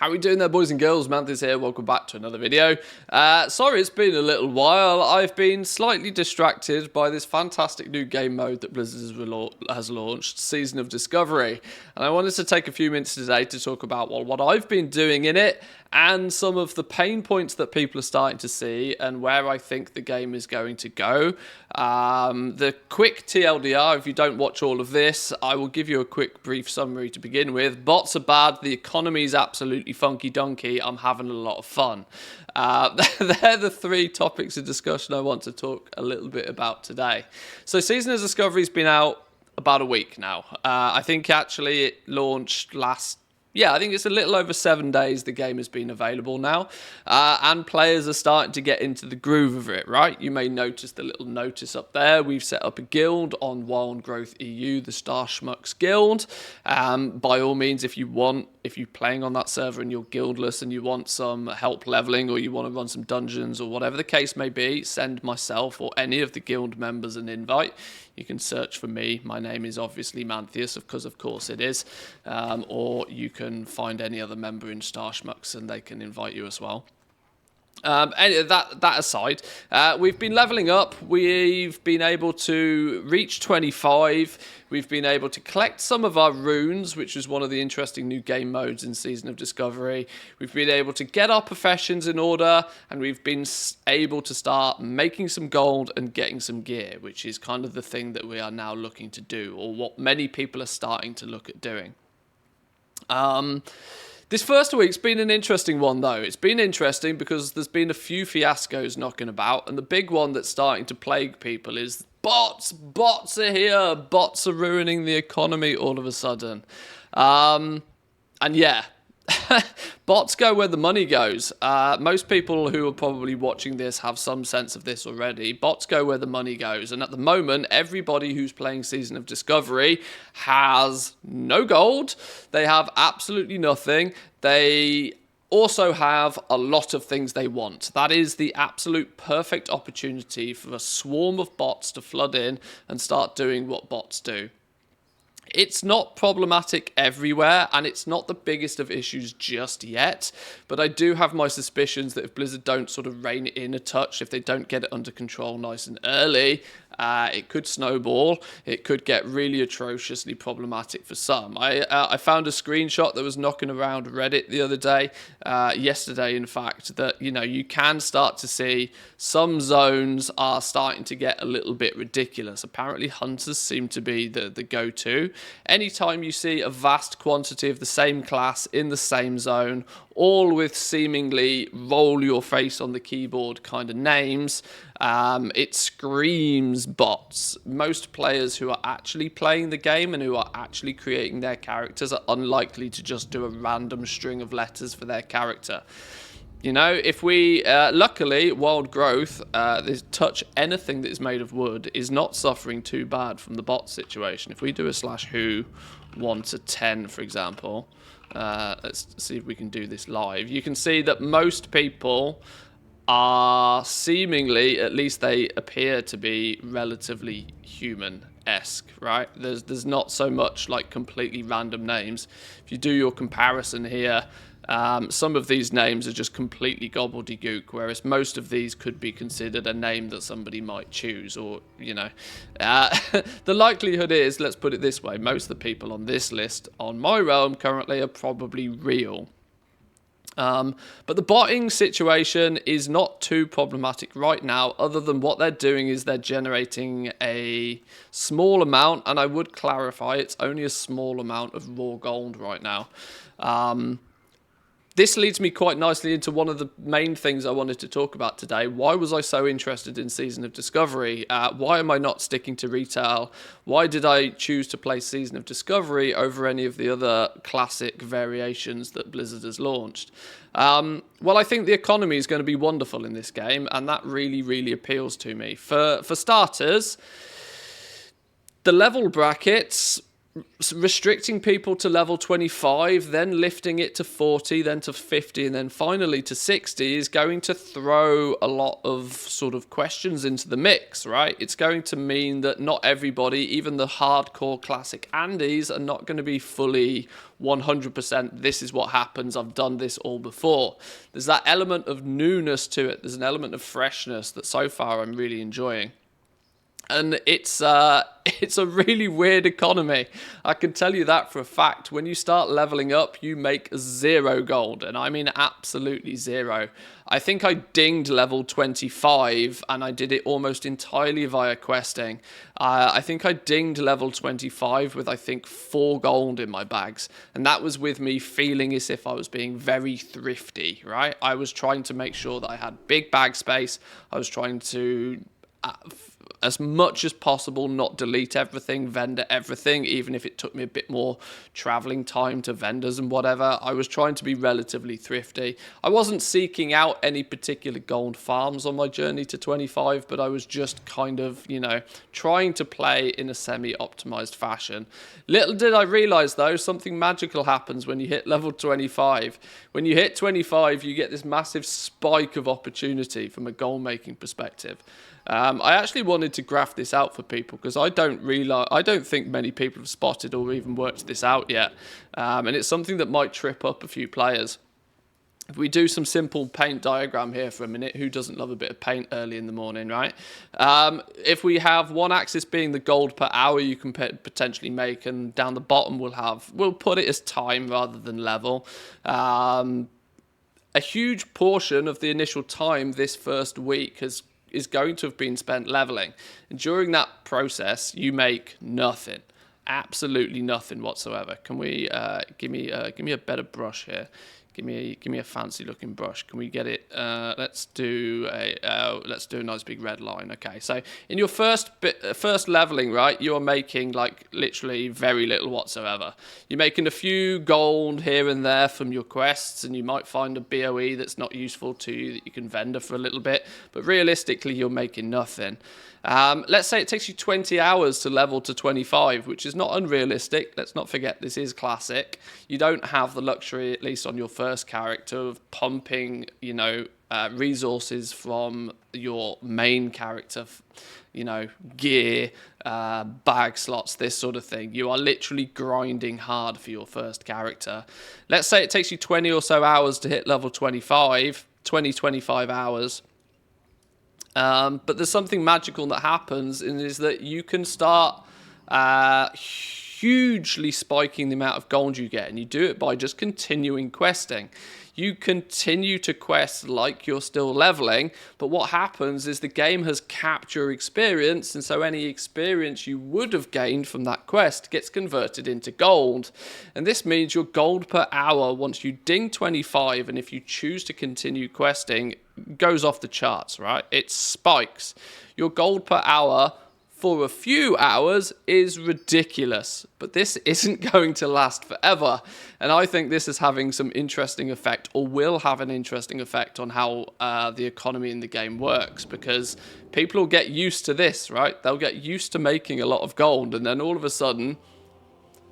How are we doing there, boys and girls? Manthieus here. Welcome back to another video. Sorry it's been a little while. I've been slightly distracted by this fantastic new game mode that Blizzard has launched, Season of Discovery. And I wanted to take a few minutes today to talk about what I've been doing in it and some of the pain points that people are starting to see and where I think the game is going to go. The quick TLDR, if you don't watch all of this, I will give you a quick brief summary to begin with. Bots are bad, the economy is absolutely funky donkey, I'm having a lot of fun. They're the three topics of discussion I want to talk a little bit about today. So Season of Discovery has been out about a week now. I think actually it launched I think it's a little over 7 days the game has been available now, and players are starting to get into the groove of it, right? You may notice the little notice up there. We've set up a guild on Wild Growth EU, the Star Schmucks Guild. By all means, if you're playing on that server and you're guildless and you want some help leveling or you want to run some dungeons or whatever the case may be, send myself or any of the guild members an invite. You can search for me. My name is obviously Manthieus, because of course it is. Or you can find any other member in Star Schmucks and they can invite you as well. That aside, we've been leveling up. We've been able to reach 25. We've been able to collect some of our runes, which is one of the interesting new game modes in Season of Discovery. We've been able to get our professions in order, and we've been able to start making some gold and getting some gear, which is kind of the thing that we are now looking to do, or what many people are starting to look at doing. This first week's been an interesting one, though. It's been interesting because there's been a few fiascos knocking about, and the big one that's starting to plague people is bots. Bots are here. Bots are ruining the economy all of a sudden. And yeah, bots go where the money goes. Most people who are probably watching this have some sense of this already. Bots go where the money goes. And at the moment, everybody who's playing Season of Discovery has no gold. They have absolutely nothing. They also have a lot of things they want. That is the absolute perfect opportunity for a swarm of bots to flood in and start doing what bots do. It's not problematic everywhere, and it's not the biggest of issues just yet, but I do have my suspicions that if Blizzard don't sort of rein it in a touch, if they don't get it under control nice and early, it could snowball. It could get really atrociously problematic for some. I found a screenshot that was knocking around Reddit the other day, yesterday in fact, that you can start to see some zones are starting to get a little bit ridiculous. Apparently hunters seem to be the go-to. Anytime you see a vast quantity of the same class in the same zone, all with seemingly roll your face on the keyboard kind of names, it screams bots. Most players who are actually playing the game and who are actually creating their characters are unlikely to just do a random string of letters for their character. If we, luckily, Wild Growth, touch anything that is made of wood, is not suffering too bad from the bot situation. If we do a /who 1 to 10, for example, let's see if we can do this live. You can see that most people are seemingly, at least they appear to be, relatively human-esque, right? There's not so much like completely random names. If you do your comparison here, some of these names are just completely gobbledygook, whereas most of these could be considered a name that somebody might choose, or, the likelihood is, let's put it this way, most of the people on this list on my realm currently are probably real. But the botting situation is not too problematic right now, other than what they're doing is they're generating a small amount, and I would clarify, it's only a small amount of raw gold right now. This leads me quite nicely into one of the main things I wanted to talk about today. Why was I so interested in Season of Discovery? Why am I not sticking to retail? Why did I choose to play Season of Discovery over any of the other classic variations that Blizzard has launched? Well, I think the economy is going to be wonderful in this game, and that really, really appeals to me. For starters, the level brackets restricting people to level 25, then lifting it to 40, then to 50, and then finally to 60 is going to throw a lot of sort of questions into the mix, right? It's going to mean that not everybody, even the hardcore classic Andys, are not going to be fully 100%. This is what happens. I've done this all before. There's that element of newness to it. There's an element of freshness that so far I'm really enjoying. And it's a really weird economy. I can tell you that for a fact. When you start leveling up, you make 0 gold. And I mean absolutely 0. I think I dinged level 25 and I did it almost entirely via questing. I think I dinged level 25 with, I think, 4 gold in my bags. And that was with me feeling as if I was being very thrifty, right? I was trying to make sure that I had big bag space. I was trying to as much as possible not delete everything, vendor everything, even if it took me a bit more traveling time to vendors and whatever. I was trying to be relatively thrifty. I wasn't seeking out any particular gold farms on my journey to 25, but I was just kind of, you know, trying to play in a semi-optimized fashion. Little did I realize, though, something magical happens when you hit level 25. When you hit 25, you get this massive spike of opportunity from a gold making perspective. I actually wanted to graph this out for people because I don't think many people have spotted or even worked this out yet. And it's something that might trip up a few players. If we do some simple paint diagram here for a minute, who doesn't love a bit of paint early in the morning, right? If we have one axis being the gold per hour you can potentially make, and down the bottom we'll put it as time rather than level. A huge portion of the initial time this first week is going to have been spent leveling. And during that process, you make nothing. Absolutely nothing whatsoever. Can we give me a better brush here? Give me a fancy looking brush. Can we get it? Let's do a nice big red line. Okay, so in your first leveling, right, you are making like literally very little whatsoever. You're making a few gold here and there from your quests, and you might find a BOE that's not useful to you that you can vendor for a little bit. But realistically, you're making nothing. Let's say it takes you 20 hours to level to 25, which is not unrealistic. Let's not forget this is classic. You don't have the luxury, at least on your first character, of pumping, you know, resources from your main character, you know, gear, bag slots, this sort of thing. You are literally grinding hard for your first character. Let's say it takes you 20 or so hours to hit level 25, 25 hours. But there's something magical that happens, and is that you can start hugely spiking the amount of gold you get, and you do it by just continuing questing. You continue to quest like you're still leveling, but what happens is the game has capped your experience, and so any experience you would have gained from that quest gets converted into gold. And this means your gold per hour, once you ding 25, and if you choose to continue questing, goes off the charts, right? It spikes. Your gold per hour for a few hours is ridiculous, but this isn't going to last forever. And I think this is having some interesting effect, or will have an interesting effect on how the economy in the game works, because people will get used to this, right? They'll get used to making a lot of gold, and then all of a sudden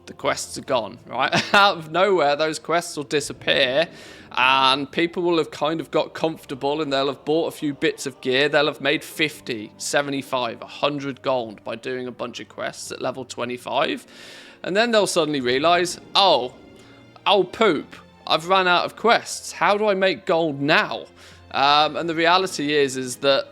the quests are gone, right? Out of nowhere, those quests will disappear, and people will have kind of got comfortable, and they'll have bought a few bits of gear. They'll have made 50, 75, 100 gold by doing a bunch of quests at level 25. And then they'll suddenly realize, oh poop, I've run out of quests. How do I make gold now? And the reality is that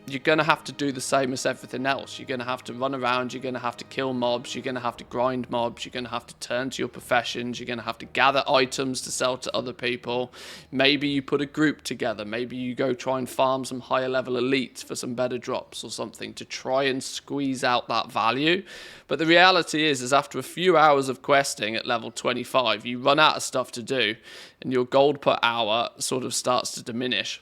you're going to have to do the same as everything else. You're going to have to run around, you're going to have to kill mobs, you're going to have to grind mobs, you're going to have to turn to your professions, you're going to have to gather items to sell to other people. Maybe you put a group together, maybe you go try and farm some higher level elites for some better drops or something to try and squeeze out that value. But the reality is after a few hours of questing at level 25, you run out of stuff to do, and your gold per hour sort of starts to diminish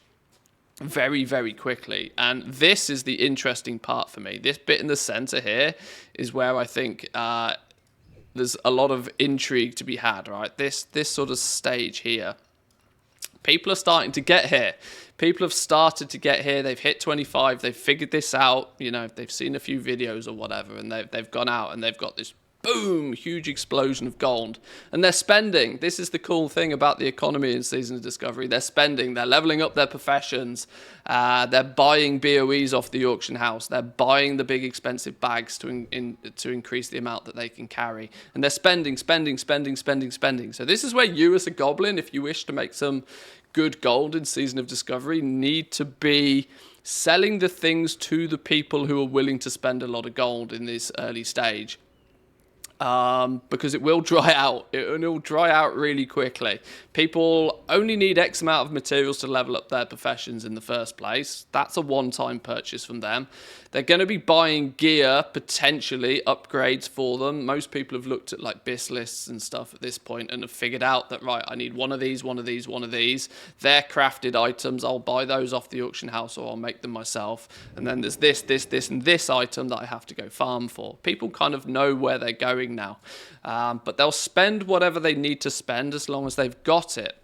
very, very quickly. And this is the interesting part for me. This bit in the center here is where I think there's a lot of intrigue to be had, right? This sort of stage here. People are starting to get here. People have started to get here. They've hit 25. They've figured this out. You know, they've seen a few videos or whatever, and they've gone out and they've got this boom, huge explosion of gold. And they're spending. This is the cool thing about the economy in Season of Discovery. They're spending. They're leveling up their professions. They're buying BOEs off the auction house. They're buying the big expensive bags to increase the amount that they can carry. And they're spending. So this is where you as a goblin, if you wish to make some good gold in Season of Discovery, need to be selling the things to the people who are willing to spend a lot of gold in this early stage. Because it will dry out. It will dry out really quickly. People only need X amount of materials to level up their professions in the first place. That's a one-time purchase from them. They're going to be buying gear, potentially upgrades for them. Most people have looked at like BIS lists and stuff at this point and have figured out that, right, I need one of these. They're crafted items. I'll buy those off the auction house or I'll make them myself. And then there's this, and this item that I have to go farm for. People kind of know where they're going now. But they'll spend whatever they need to spend as long as they've got it.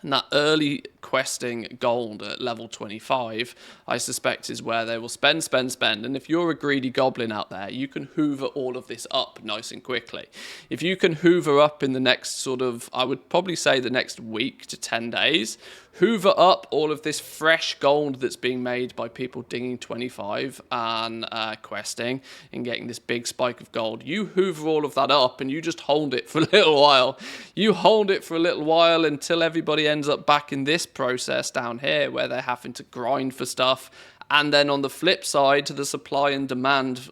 And that early questing gold at level 25, I suspect, is where they will spend. And if you're a greedy goblin out there, you can hoover all of this up nice and quickly. If you can hoover up in the next sort of, I would probably say the next week to 10 days, hoover up all of this fresh gold that's being made by people dinging 25 and questing and getting this big spike of gold. You hoover all of that up and you just hold it for a little while. You hold it for a little while until everybody ends up back in this process down here where they're having to grind for stuff. And then on the flip side, the supply and demand,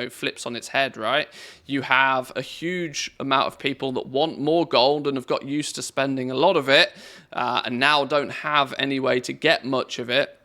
flips on its head, right? You have a huge amount of people that want more gold and have got used to spending a lot of it and now don't have any way to get much of it.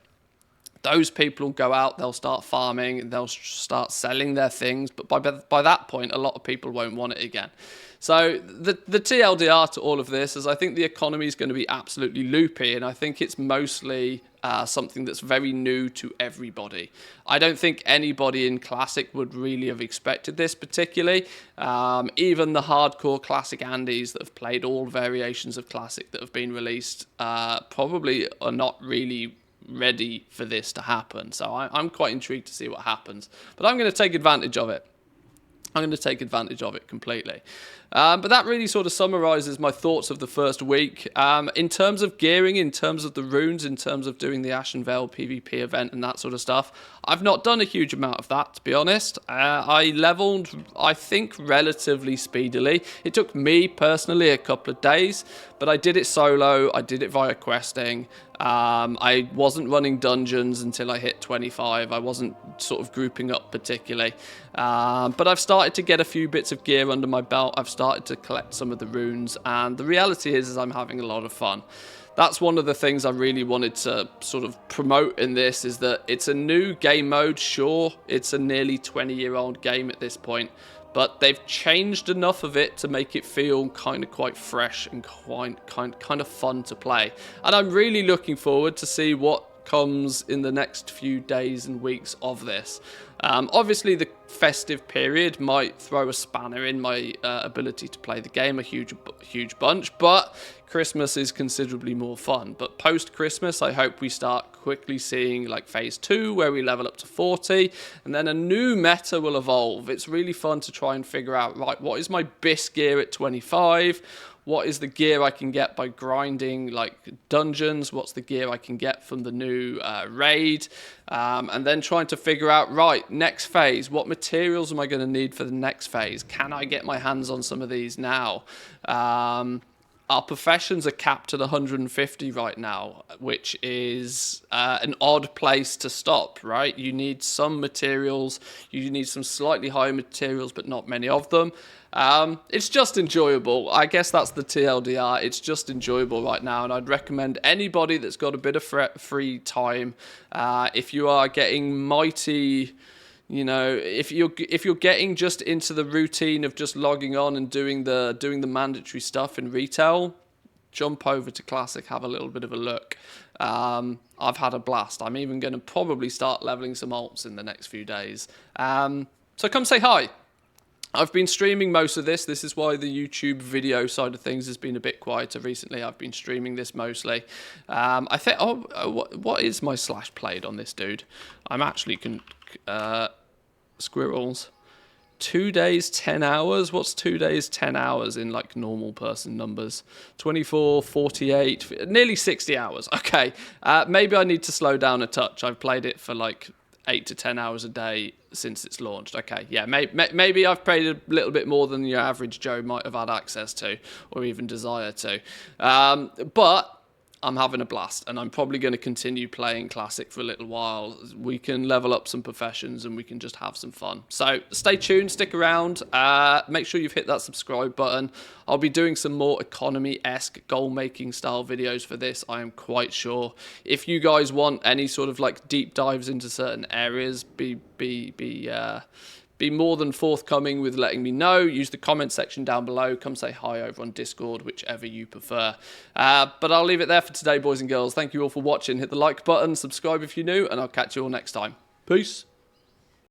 Those people will go out, they'll start farming, they'll start selling their things, but by that point, a lot of people won't want it again. So the TLDR to all of this is I think the economy is going to be absolutely loopy, and I think it's mostly something that's very new to everybody. I don't think anybody in Classic would really have expected this particularly. Even the hardcore Classic Andes that have played all variations of Classic that have been released probably are not really ready for this to happen. So I'm quite intrigued to see what happens. But I'm going to take advantage of it. I'm going to take advantage of it completely. But that really sort of summarizes my thoughts of the first week. In terms of gearing, in terms of the runes, in terms of doing the Ashen Veil PvP event and that sort of stuff, I've not done a huge amount of that, to be honest. I leveled, I think, relatively speedily. It took me, personally, a couple of days, but I did it solo. I did it via questing. I wasn't running dungeons until I hit 25. I wasn't sort of grouping up particularly. But I've started to get a few bits of gear under my belt. I've started to collect some of the runes, and the reality is I'm having a lot of fun. That's one of the things I really wanted to sort of promote in this, is that it's a new game mode. Sure, it's a nearly 20-year-old game at this point, but they've changed enough of it to make it feel kind of quite fresh and kind of fun to play. And I'm really looking forward to see what comes in the next few days and weeks of this. Obviously, the festive period might throw a spanner in my ability to play the game a huge bunch, but Christmas is considerably more fun. But post-Christmas, I hope we start quickly seeing like phase 2, where we level up to 40, and then a new meta will evolve. It's really fun to try and figure out, right, what is my BIS gear at 25? What is the gear I can get by grinding like dungeons? What's the gear I can get from the new raid? And then trying to figure out, right, next phase, what materials am I going to need for the next phase? Can I get my hands on some of these now? Our professions are capped at 150 right now, which is an odd place to stop, right? You need some materials, you need some slightly higher materials, but not many of them. It's just enjoyable. I guess that's the TLDR. It's just enjoyable right now, and I'd recommend anybody that's got a bit of free time, if you are getting mighty, if you're getting just into the routine of just logging on and doing the mandatory stuff in retail, jump over to Classic, have a little bit of a look. I've had a blast. I'm even going to probably start leveling some alts in the next few days. So come say hi. I've been streaming most of this. This is why the YouTube video side of things has been a bit quieter recently. I've been streaming this mostly. I think, what is my /played on this dude? I'm actually, squirrels. 2 days, 10 hours. What's 2 days, 10 hours in like normal person numbers? 24, 48, nearly 60 hours. Okay, maybe I need to slow down a touch. I've played it for like 8 to 10 hours a day since it's launched. Okay, yeah, maybe I've played a little bit more than your average Joe might have had access to or even desire to. But I'm having a blast, and I'm probably going to continue playing Classic for a little while. We can level up some professions, and we can just have some fun. So stay tuned, stick around. Make sure you've hit that subscribe button. I'll be doing some more economy-esque goal-making style videos for this, I am quite sure. If you guys want any sort of like deep dives into certain areas, be more than forthcoming with letting me know. Use the comment section down below. Come say hi over on Discord, whichever you prefer. But I'll leave it there for today, boys and girls. Thank you all for watching. Hit the like button, subscribe if you're new, and I'll catch you all next time. Peace.